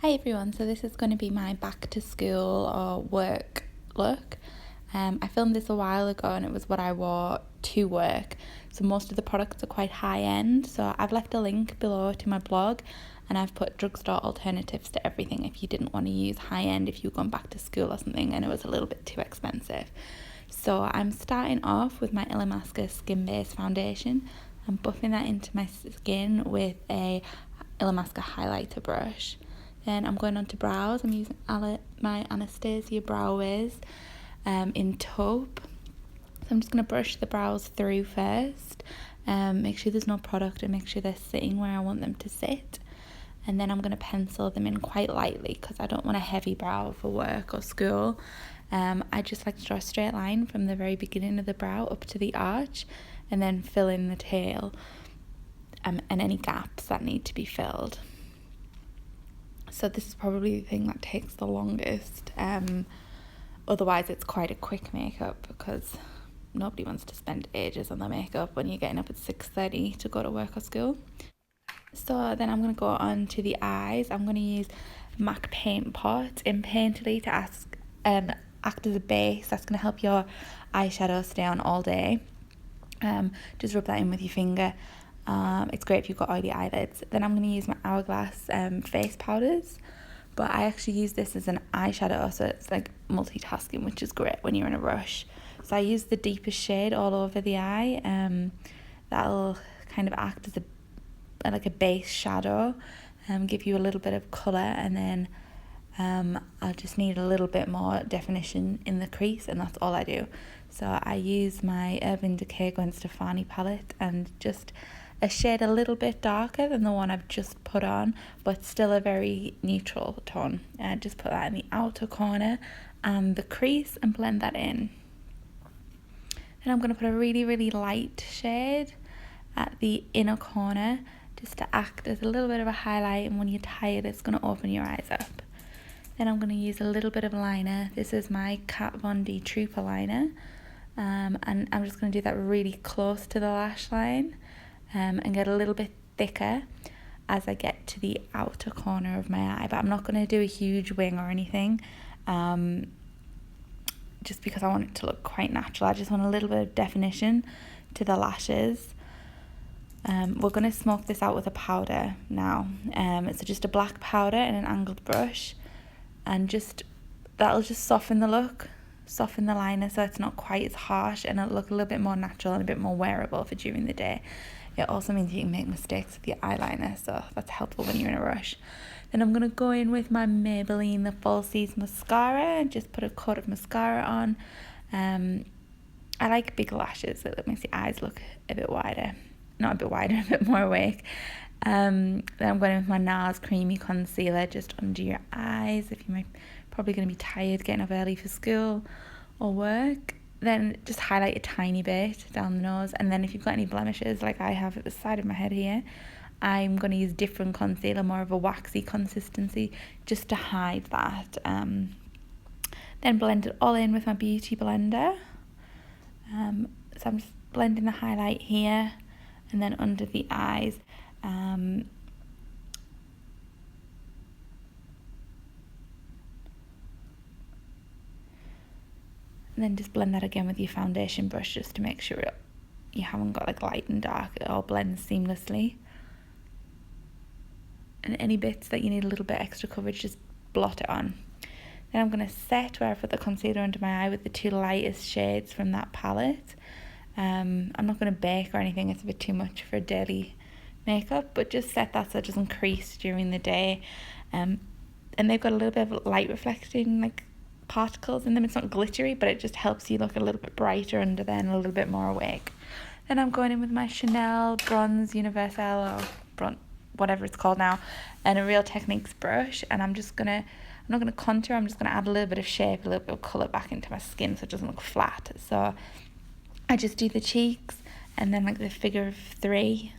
Hi everyone, so this is going to be my back to school or work look. I filmed this a while ago and it was what I wore to work. So most of the products are quite high end. So I've left a link below to my blog and I've put drugstore alternatives to everything if you didn't want to use high end if you were going back to school or something and it was a little bit too expensive. So I'm starting off with my Illamasqua Skin Based Foundation. I'm buffing that into my skin with a Illamasqua highlighter brush. Then I'm going on to brows. I'm using my Anastasia Brow Wiz in taupe. So I'm just going to brush the brows through first. Make sure there's no product and make sure they're sitting where I want them to sit. And then I'm going to pencil them in quite lightly because I don't want a heavy brow for work or school. I just like to draw a straight line from the very beginning of the brow up to the arch and then fill in the tail and any gaps that need to be filled. So this is probably the thing that takes the longest. Otherwise it's quite a quick makeup because nobody wants to spend ages on their makeup when you're getting up at 6:30 to go to work or school. So then I'm going to go on to the eyes. I'm going to use MAC Paint Pot in Painterly to act as a base. That's going to help your eyeshadow stay on all day. Just rub that in with your finger. It's great if you've got oily eyelids. Then I'm going to use my Hourglass face powders, but I actually use this as an eyeshadow, so it's like multitasking, which is great when you're in a rush. So I use the deepest shade all over the eye. That'll kind of act as a base shadow, give you a little bit of colour, and then I'll just need a little bit more definition in the crease, and that's all I do. So I use my Urban Decay Gwen Stefani palette and just a shade a little bit darker than the one I've just put on, but still a very neutral tone. Just put that in the outer corner and the crease and blend that in. Then I'm going to put a really, really light shade at the inner corner just to act as a little bit of a highlight, and when you're tired it's going to open your eyes up. Then I'm going to use a little bit of liner. This is my Kat Von D Trooper liner. And I'm just going to do that really close to the lash line and get a little bit thicker as I get to the outer corner of my eye. But I'm not going to do a huge wing or anything, just because I want it to look quite natural. I just want a little bit of definition to the lashes. We're going to smoke this out with a powder now. It's just a black powder and an angled brush, and that'll just soften the look, soften the liner so it's not quite as harsh, and it'll look a little bit more natural and a bit more wearable for during the day. It also means you can make mistakes with your eyeliner, so that's helpful when you're in a rush. Then I'm going to go in with my Maybelline The Falsies mascara and just put a coat of mascara on. I like big lashes, it makes the eyes look a bit wider. Not a bit wider, a bit more awake. Then I'm going in with my NARS Creamy Concealer just under your eyes if you're probably going to be tired getting up early for school or work. Then just highlight a tiny bit down the nose, and then if you've got any blemishes like I have at the side of my head here, I'm going to use different concealer, more of a waxy consistency, just to hide that. Then blend it all in with my beauty blender. So I'm just blending the highlight here and then under the eyes. And then just blend that again with your foundation brush just to make sure you haven't got like light and dark. It all blends seamlessly. And any bits that you need a little bit extra coverage, just blot it on. Then I'm going to set where I put the concealer under my eye with the two lightest shades from that palette. I'm not going to bake or anything, it's a bit too much for daily makeup, but just set that so it doesn't crease during the day. And they've got a little bit of light reflecting like particles in them. It's not glittery, but it just helps you look a little bit brighter under there and a little bit more awake. Then I'm going in with my Chanel Bronze Universal, or whatever it's called now, and a Real Techniques brush, and I'm not going to contour, I'm just going to add a little bit of shape, a little bit of colour back into my skin so it doesn't look flat. So I just do the cheeks and then like the figure of 3.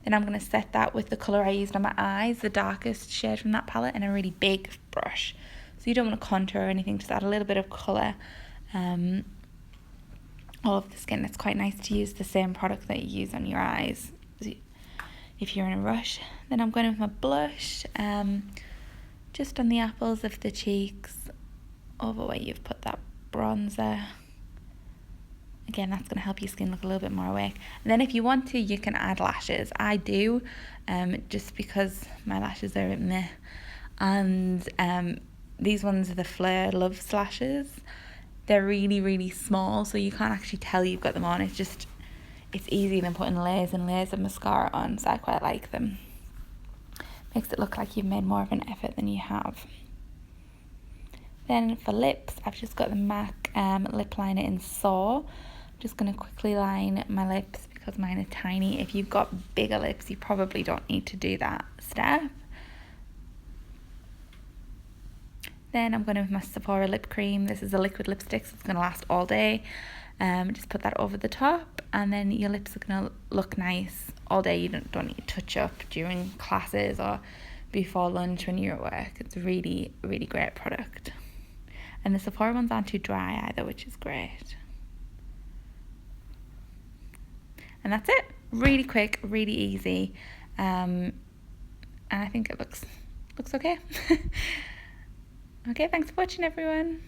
Then I'm going to set that with the colour I used on my eyes, the darkest shade from that palette, and a really big brush. So you don't want to contour or anything, just add a little bit of colour all over the skin. It's quite nice to use the same product that you use on your eyes if you're in a rush. Then I'm going in with my blush. just on the apples of the cheeks, over where you've put that bronzer. Again, that's going to help your skin look a little bit more awake. And then if you want to, you can add lashes. I do, just because my lashes are a bit meh. And these ones are the Fleur Love lashes. They're really, really small, so you can't actually tell you've got them on. It's easier than putting layers and layers of mascara on, so I quite like them. Makes it look like you've made more of an effort than you have. Then for lips, I've just got the MAC lip liner in Soar. I'm just going to quickly line my lips because mine are tiny. If you've got bigger lips, you probably don't need to do that step. Then I'm going to with my Sephora lip cream. This is a liquid lipstick, so it's going to last all day. Just put that over the top, and then your lips are going to look nice all day. You don't need to touch up during classes or before lunch when you're at work. It's a really, really great product. And the Sephora ones aren't too dry either, which is great. And that's it. Really quick, really easy. And I think it looks okay. Okay, thanks for watching, everyone.